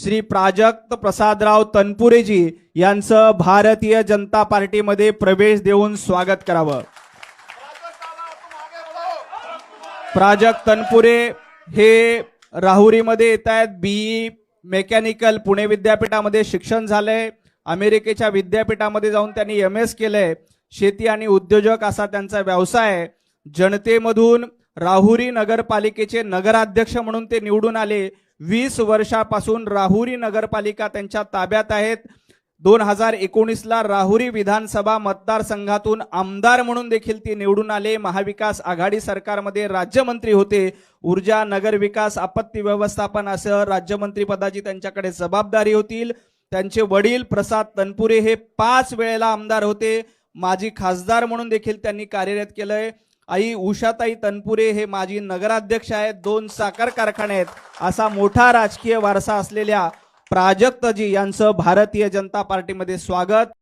श्री प्राजक्त प्रसादराव तनपुरेजी यांचं भारतीय जनता पार्टीमध्ये प्रवेश देऊन स्वागत करावं। प्राजक्त तनपुरे हे राहुरीमध्ये येत आहेत। बीई मेकॅनिकल पुणे विद्यापीठामध्ये शिक्षण झालंय। अमेरिकेच्या विद्यापीठामध्ये जाऊन त्यांनी MS केलंय। शेती आणि उद्योजक असा त्यांचा व्यवसाय आहे। जनतेमधून राहुरी नगरपालिकेचे नगराध्यक्ष म्हणून ते निवडून आले। 20 वर्षापासून राहुरी नगरपालिका त्यांच्या ताब्यात आहेत। 2019ला राहुरी विधानसभा मतदारसंघातून आमदार म्हणून देखील ते निवडून आले। महाविकास आघाडी सरकारमध्ये राज्यमंत्री होते। ऊर्जा, नगर विकास, आपत्ती व्यवस्थापन असं राज्यमंत्री पदाची त्यांच्याकडे जबाबदारी होती। त्यांचे वडील प्रसाद तनपुरे हे 5 वेळेला आमदार होते। माजी खासदार म्हणून देखील त्यांनी कार्यरत केलंय। आई उषाताई तनपुरे हे माजी नगराध्यक्ष आहेत। 2 साखर कारखाने आहेत। असा मोठा राजकीय वारसा असलेल्या प्राजक्तजी यांचं भारतीय जनता पार्टीमध्ये स्वागत।